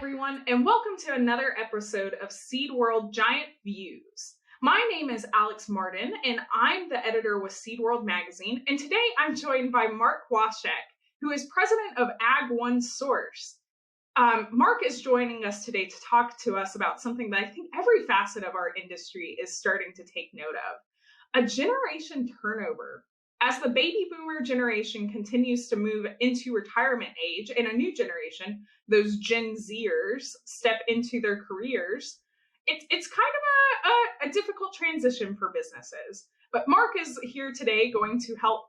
everyone, and welcome to another episode of Seed World Giant Views. My name is Alex Martin, and I'm the editor with Seed World Magazine. And today I'm joined by Mark Waschek, who is president of Ag One Source. Mark is joining us today to talk to us about something that I think every facet of our industry is starting to take note of: a generation turnover. As the baby boomer generation continues to move into retirement age and a new generation, those Gen Zers, step into their careers, it's kind of a difficult transition for businesses. But Mark is here today going to help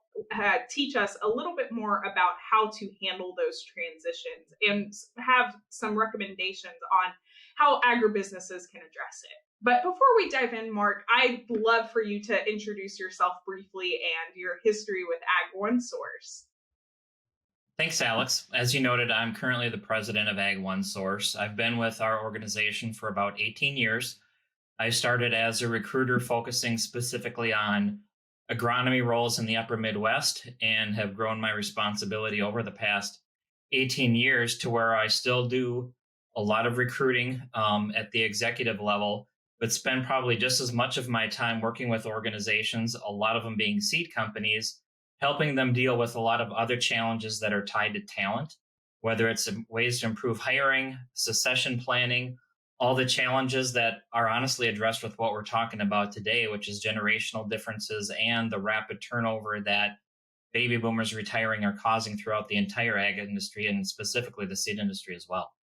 teach us a little bit more about how to handle those transitions and have some recommendations on how agribusinesses can address it. But before we dive in, Mark, I'd love for you to introduce yourself briefly and your history with Ag One Source. Thanks, Alex. As you noted, I'm currently the president of Ag One Source. I've been with our organization for about 18 years. I started as a recruiter focusing specifically on agronomy roles in the upper Midwest and have grown my responsibility over the past 18 years to where I still do a lot of recruiting at the executive level, but spend probably just as much of my time working with organizations, a lot of them being seed companies, helping them deal with a lot of other challenges that are tied to talent, whether it's ways to improve hiring, succession planning, all the challenges that are honestly addressed with what we're talking about today, which is generational differences and the rapid turnover that baby boomers retiring are causing throughout the entire ag industry and specifically the seed industry as well.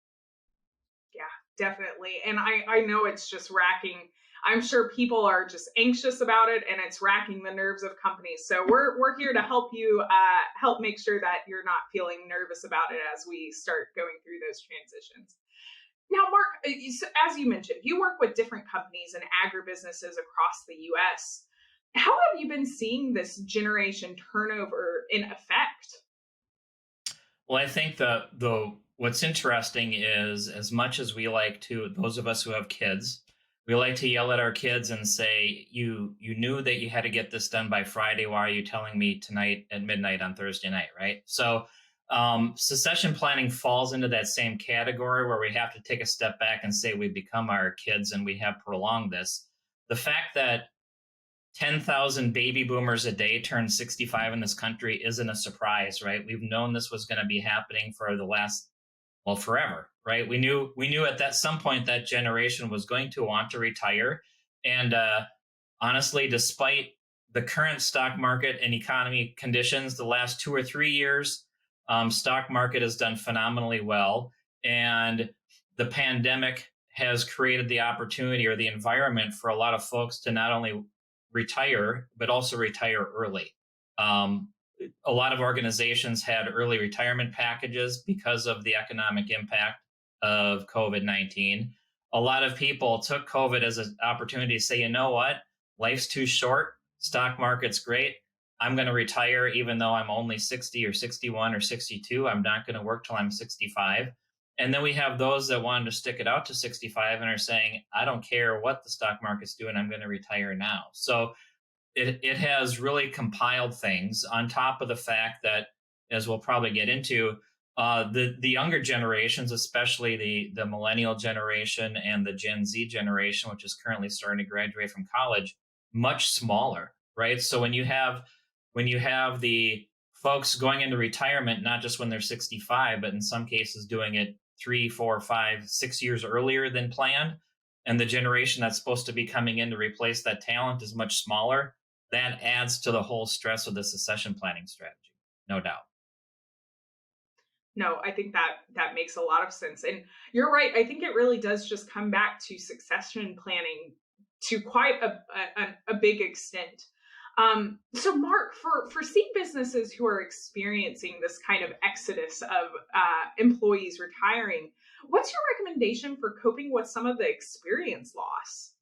Definitely. And I know it's just racking. I'm sure people are just anxious about it, and it's racking the nerves of companies. So we're here to help you help make sure that you're not feeling nervous about it as we start going through those transitions. Now, Mark, as you mentioned, you work with different companies and agribusinesses across the U.S. How have you been seeing this generation turnover in effect? Well, I think the what's interesting is, as much as we like to, those of us who have kids, we like to yell at our kids and say, you knew that you had to get this done by Friday. Why are you telling me tonight at midnight on Thursday night, right? So succession planning falls into that same category where we have to take a step back and say we've become our kids and we have prolonged this. The fact that 10,000 baby boomers a day turn 65 in this country isn't a surprise, right? We've known this was going to be happening for the last, well, forever, right? We knew at some point that generation was going to want to retire. And honestly, despite the current stock market and economy conditions, the last 2 or 3 years, stock market has done phenomenally well. And the pandemic has created the opportunity or the environment for a lot of folks to not only retire, but also retire early. A lot of organizations had early retirement packages because of the economic impact of COVID-19. A lot of people took COVID as an opportunity to say, you know what, life's too short, stock market's great, I'm going to retire even though I'm only 60 or 61 or 62, I'm not going to work till I'm 65. And then we have those that wanted to stick it out to 65 and are saying, I don't care what the stock market's doing, I'm going to retire now. So it has really compiled things on top of the fact that, as we'll probably get into, the younger generations, especially the millennial generation and the Gen Z generation, which is currently starting to graduate from college, much smaller, right? So when you have the folks going into retirement, not just when they're 65, but in some cases doing it 3, 4, 5, 6 years earlier than planned, and the generation that's supposed to be coming in to replace that talent is much smaller, that adds to the whole stress of the succession planning strategy, no doubt. No, I think that makes a lot of sense. And you're right. I think it really does just come back to succession planning to quite a big extent. So Mark, for seed businesses who are experiencing this kind of exodus of employees retiring, what's your recommendation for coping with some of the experience loss?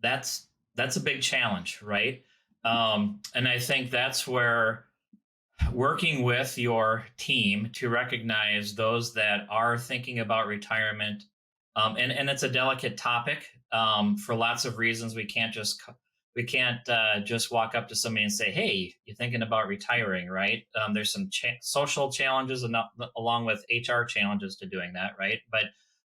That's a big challenge, right? And I think that's where working with your team to recognize those that are thinking about retirement, and it's a delicate topic for lots of reasons. We can't just we can't just walk up to somebody and say, "Hey, you thinking about retiring?" Right? There's some social challenges along with HR challenges to doing that, right? But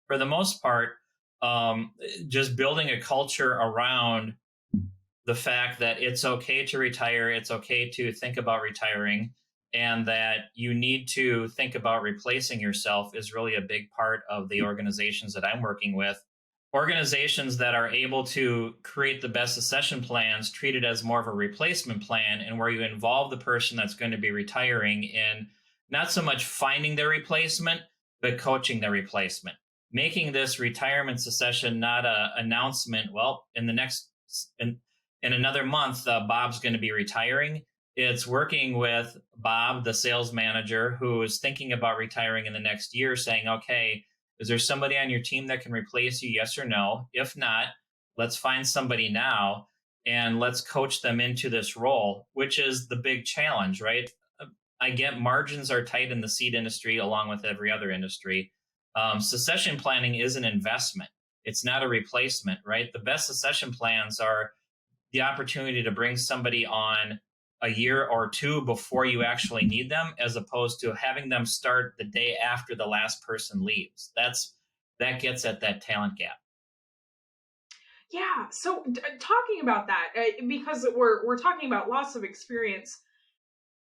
for the most part, um, just building a culture around the fact that it's okay to retire, it's okay to think about retiring, and that you need to think about replacing yourself is really a big part of the organizations that I'm working with. Organizations that are able to create the best succession plans treat it as more of a replacement plan, and where you involve the person that's going to be retiring in not so much finding their replacement, but coaching their replacement. Making this retirement succession not a announcement, well, in another month, Bob's going to be retiring. It's working with Bob, the sales manager, who is thinking about retiring in the next year, saying, okay, is there somebody on your team that can replace you? Yes or no? If not, let's find somebody now and let's coach them into this role, which is the big challenge, right? I get margins are tight in the seed industry along with every other industry. Succession planning is an investment. It's not a replacement, right? The best succession plans are the opportunity to bring somebody on a year or two before you actually need them, as opposed to having them start the day after the last person leaves. That gets at that talent gap. Yeah. So talking about that, because we're talking about loss of experience,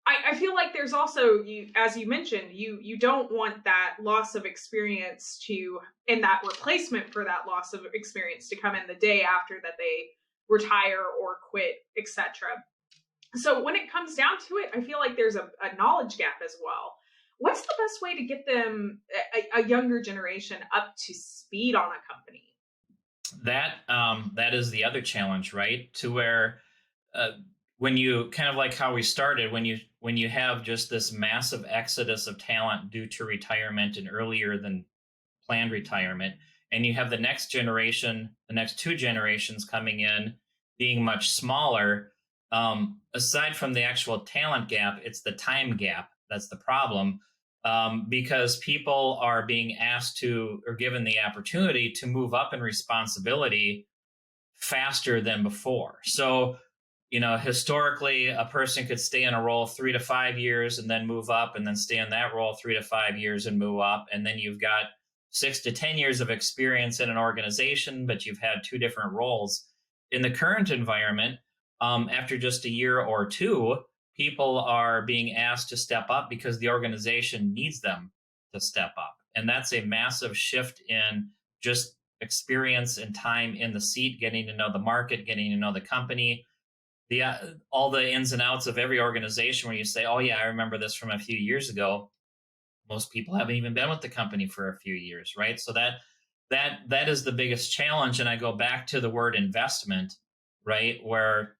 I feel like there's also, you, as you mentioned, you don't want that loss of experience to, and that replacement for that loss of experience to come in the day after that they retire or quit, etc. So when it comes down to it, I feel like there's a knowledge gap as well. What's the best way to get them, a younger generation, up to speed on a company? That is the other challenge, right? To where uh, when you kind of like how we started, when you have just this massive exodus of talent due to retirement and earlier than planned retirement, and you have the next generation, the next two generations coming in being much smaller. Aside from the actual talent gap, it's the time gap that's the problem, because people are being asked to or given the opportunity to move up in responsibility faster than before. So, historically, a person could stay in a role 3 to 5 years and then move up, and then stay in that role 3 to 5 years and move up. And then you've got 6 to 10 years of experience in an organization, but you've had two different roles. In the current environment, after just a year or two, people are being asked to step up because the organization needs them to step up. And that's a massive shift in just experience and time in the seat, getting to know the market, getting to know the company, the all the ins and outs of every organization, where you say, oh yeah, I remember this from a few years ago. Most people haven't even been with the company for a few years, right? So that is the biggest challenge. And I go back to the word investment, right? Where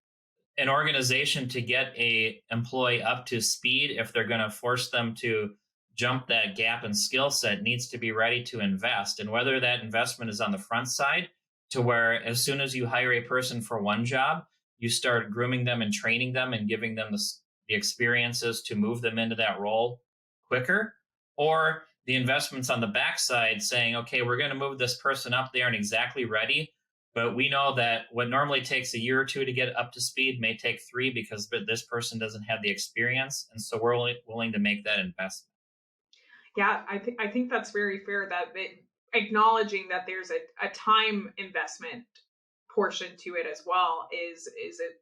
an organization, to get a employee up to speed, if they're going to force them to jump that gap in skill set, needs to be ready to invest. And whether that investment is on the front side, to where as soon as you hire a person for one job, you start grooming them and training them and giving them the experiences to move them into that role quicker, or the investments on the backside saying, okay, we're going to move this person up there and exactly ready. But we know that what normally takes a year or two to get up to speed may take 3, because this person doesn't have the experience. And so we're willing to make that investment. Yeah, I think that's very fair. That acknowledging that there's a time investment portion to it as well is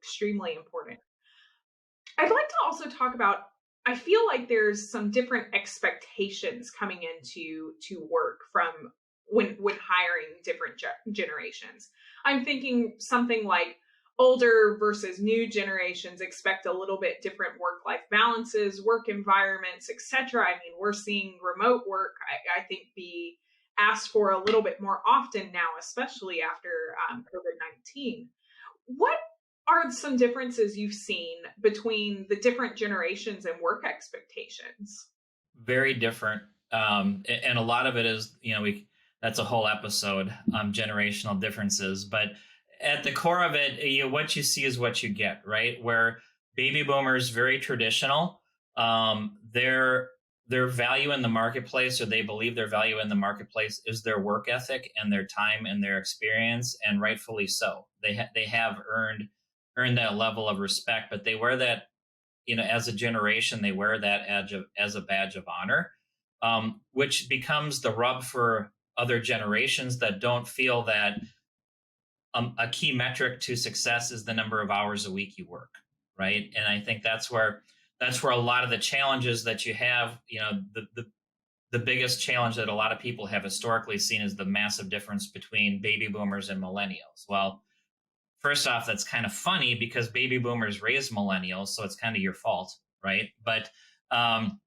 extremely important. I'd like to also talk about, I feel like there's some different expectations coming into to work from when hiring different generations. I'm thinking something like older versus new generations expect a little bit different work-life balances, work environments, etc. I mean, we're seeing remote work, I think, be asked for a little bit more often now, especially after COVID-19. What are some differences you've seen between the different generations and work expectations? Very different. And a lot of it is, that's a whole episode on generational differences. But at the core of it, what you see is what you get, right? Where baby boomers, very traditional, their value in the marketplace, or they believe their value in the marketplace, is their work ethic and their time and their experience, and rightfully so. They have earned earn that level of respect, but they wear that, as a generation, they wear that as a badge of honor, which becomes the rub for other generations that don't feel that a key metric to success is the number of hours a week you work, right? And I think that's where a lot of the challenges that you have, the biggest challenge that a lot of people have historically seen is the massive difference between baby boomers and millennials. Well, first off, that's kind of funny because baby boomers raised millennials, so it's kind of your fault, right? But um,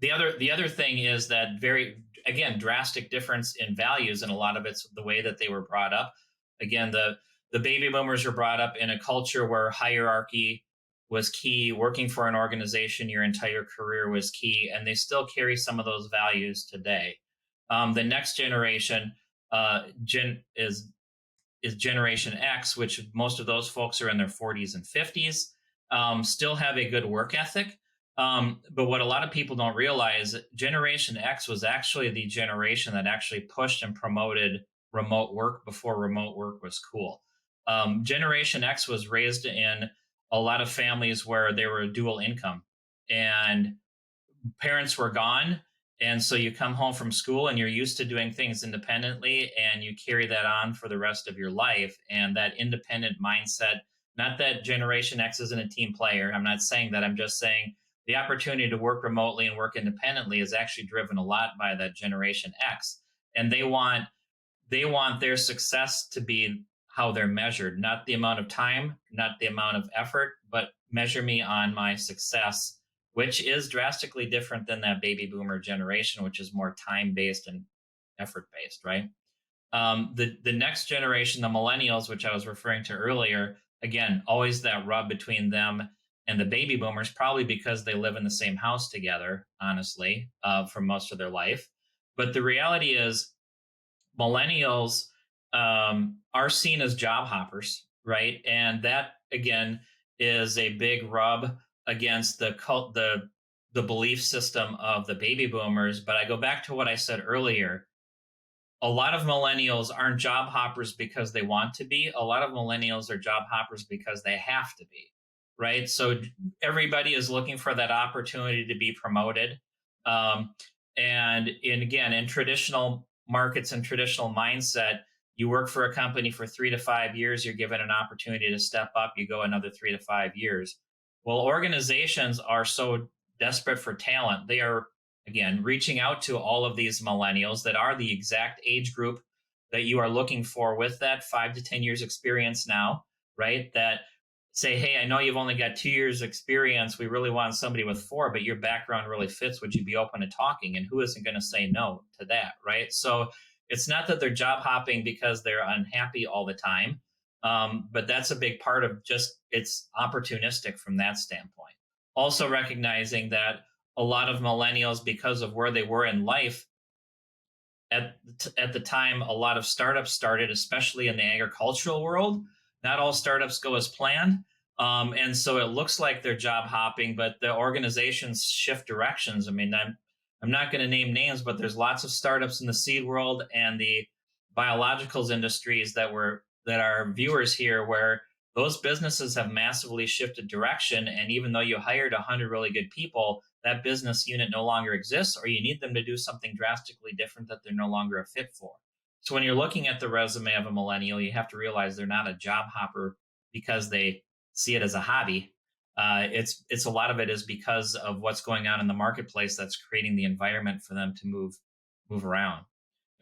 the other thing is that very, again, drastic difference in values, and a lot of it's the way that they were brought up. Again, the baby boomers were brought up in a culture where hierarchy was key. Working for an organization your entire career was key, and they still carry some of those values today. The next generation is Generation X, which most of those folks are in their 40s and 50s, still have a good work ethic. But what a lot of people don't realize, Generation X was actually the generation that actually pushed and promoted remote work before remote work was cool. Generation X was raised in a lot of families where they were dual income and parents were gone. And so you come home from school and you're used to doing things independently, and you carry that on for the rest of your life. And that independent mindset, not that Generation X isn't a team player. I'm not saying that. I'm just saying the opportunity to work remotely and work independently is actually driven a lot by that Generation X. And they want their success to be how they're measured, not the amount of time, not the amount of effort, but measure me on my success, which is drastically different than that baby boomer generation, which is more time based and effort based, right? The next generation, the millennials, which I was referring to earlier, again, always that rub between them and the baby boomers, probably because they live in the same house together, honestly, for most of their life. But the reality is, millennials are seen as job hoppers, right? And that again is a big rub against the belief system of the baby boomers. But I go back to what I said earlier. A lot of millennials aren't job hoppers because they want to be. A lot of millennials are job hoppers because they have to be, right? So everybody is looking for that opportunity to be promoted. And in traditional markets and traditional mindset, you work for a company for 3 to 5 years, you're given an opportunity to step up, you go another 3 to 5 years. Well, organizations are so desperate for talent. They are, again, reaching out to all of these millennials that are the exact age group that you are looking for with that 5 to 10 years experience now, right? That say, hey, I know you've only got 2 years experience. We really want somebody with 4, but your background really fits. Would you be open to talking? And who isn't going to say no to that, right? So it's not that they're job hopping because they're unhappy all the time, but that's a big part of just it's opportunistic from that standpoint. Also recognizing that a lot of millennials, because of where they were in life, at the time, a lot of startups started, especially in the agricultural world. Not all startups go as planned. And so it looks like they're job hopping, but the organizations shift directions. I mean, I'm not going to name names, but there's lots of startups in the seed world and the biologicals industries that are viewers here, where those businesses have massively shifted direction. And even though you hired 100 really good people, that business unit no longer exists, or you need them to do something drastically different that they're no longer a fit for. So when you're looking at the resume of a millennial, you have to realize they're not a job hopper because they see it as a hobby. It's a lot of it is because of what's going on in the marketplace that's creating the environment for them to move around.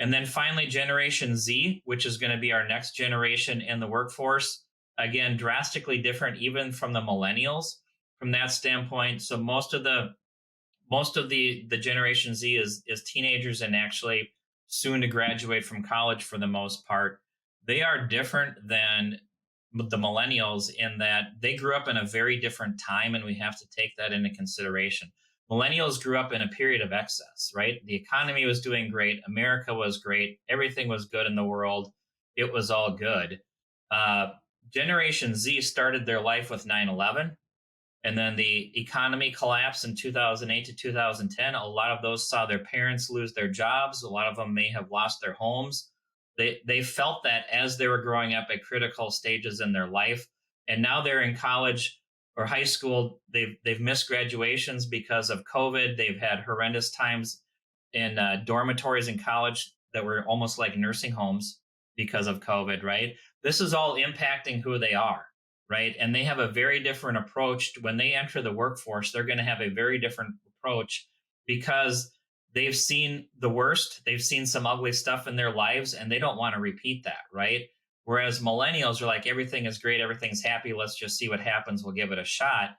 And then finally, Generation Z, which is going to be our next generation in the workforce. Again, drastically different even from the millennials from that standpoint. So most of the Generation Z is teenagers and actually soon to graduate from college for the most part. They are different than the millennials in that they grew up in a very different time, and we have to take that into consideration. Millennials grew up in a period of excess, right? The economy was doing great. America was great. Everything was good in the world. It was all good. Generation Z started their life with 9/11. And then the economy collapsed in 2008 to 2010. A lot of those saw their parents lose their jobs. A lot of them may have lost their homes. They felt that as they were growing up at critical stages in their life. And now they're in college or high school. They've missed graduations because of COVID. They've had horrendous times in dormitories in college that were almost like nursing homes because of COVID, right? This is all impacting who they are, right? And they have a very different approach when they enter the workforce. They're going to have a very different approach because they've seen the worst. They've seen some ugly stuff in their lives, and they don't want to repeat that, right? Whereas millennials are like, everything is great, everything's happy, let's just see what happens, we'll give it a shot.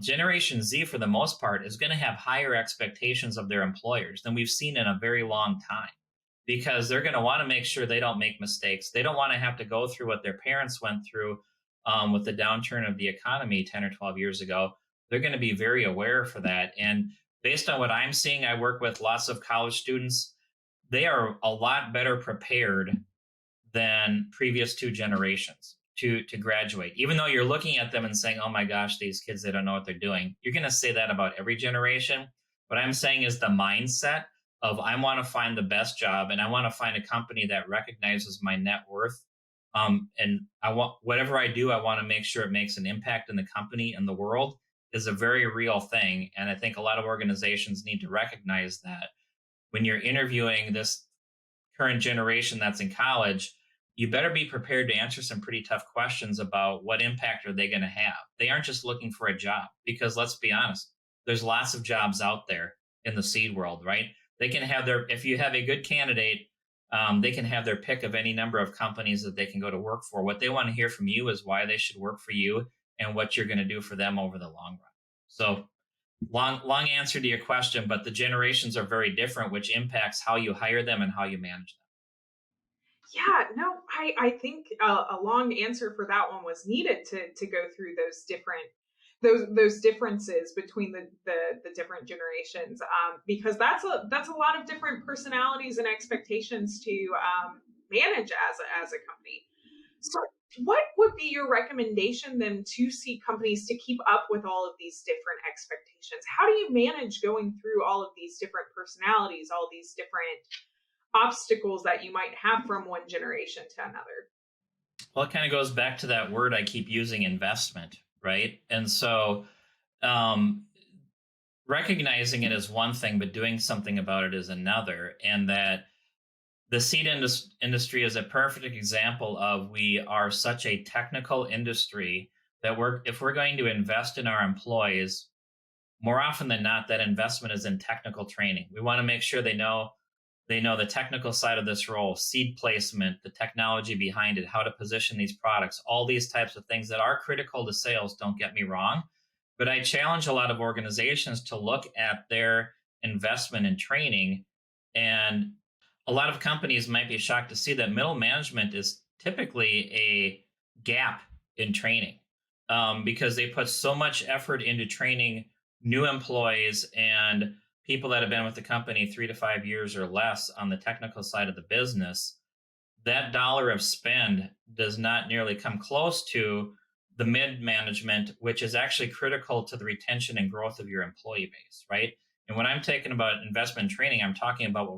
Generation Z, for the most part, is going to have higher expectations of their employers than we've seen in a very long time, because they're going to want to make sure they don't make mistakes. They don't want to have to go through what their parents went through with the downturn of the economy 10 or 12 years ago. They're going to be very aware for that. And based on what I'm seeing, I work with lots of college students. They are a lot better prepared than previous two generations to graduate. Even though you're looking at them and saying, oh my gosh, these kids, they don't know what they're doing. You're going to say that about every generation. What I'm saying is the mindset of, I want to find the best job, and I want to find a company that recognizes my net worth. And I want, whatever I do, I want to make sure it makes an impact in the company and the world, is a very real thing. And I think a lot of organizations need to recognize that when you're interviewing this current generation that's in college, you better be prepared to answer some pretty tough questions about what impact are they going to have. They aren't just looking for a job, because let's be honest, there's lots of jobs out there in the seed world, right? They can have their, if you have a good candidate, they can have their pick of any number of companies that they can go to work for. What they want to hear from you is why they should work for you and what you're going to do for them over the long run. So long answer to your question, but the generations are very different, which impacts how you hire them and how you manage them. Yeah, no, I think a long answer for that one was needed to go through those different those differences between the different generations, because that's a lot of different personalities and expectations to manage as a company. So what would be your recommendation then to seed companies to keep up with all of these different expectations? How do you manage going through all of these different personalities, all these different obstacles that you might have from one generation to another? Well, it kind of goes back to that word I keep using, investment, right? And so um, recognizing it is one thing, but doing something about it is another. And that the seed industry is a perfect example of, we are such a technical industry that if we're going to invest in our employees, more often than not, that investment is in technical training. We want to make sure they know the technical side of this role, seed placement, the technology behind it, how to position these products, all these types of things that are critical to sales, don't get me wrong. But I challenge a lot of organizations to look at their investment in training. And a lot of companies might be shocked to see that middle management is typically a gap in training, because they put so much effort into training new employees and people that have been with the company 3 to 5 years or less on the technical side of the business. That dollar of spend does not nearly come close to the mid management, which is actually critical to the retention and growth of your employee base, right? And when I'm talking about investment training, I'm talking about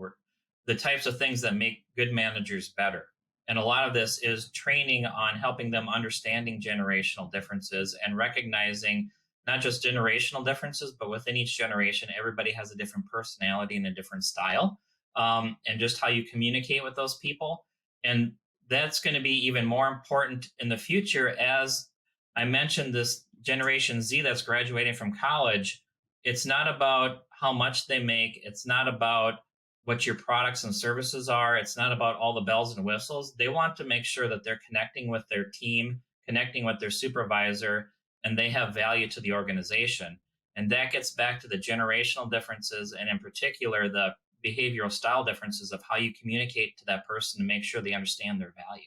the types of things that make good managers better. And a lot of this is training on helping them understanding generational differences and recognizing not just generational differences, but within each generation, everybody has a different personality and a different style, and just how you communicate with those people. And that's going to be even more important in the future. As I mentioned, this Generation Z that's graduating from college, it's not about how much they make. It's not about what your products and services are. It's not about all the bells and whistles. They want to make sure that they're connecting with their team, connecting with their supervisor, and they have value to the organization. And that gets back to the generational differences, and in particular, the behavioral style differences of how you communicate to that person to make sure they understand their value.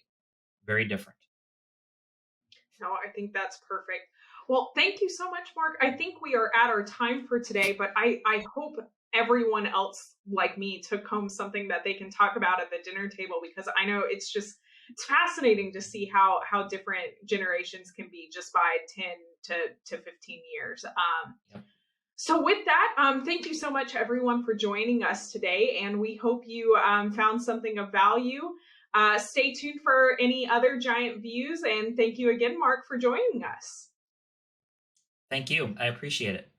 Very different. No, I think that's perfect. Well, thank you so much, Mark. I think we are at our time for today, but I hope everyone else like me took home something that they can talk about at the dinner table, because I know it's fascinating to see how different generations can be just by 10 to 15 years. Yep. So with that, thank you so much, everyone, for joining us today. And we hope you found something of value. Stay tuned for any other giant views. And thank you again, Mark, for joining us. Thank you. I appreciate it.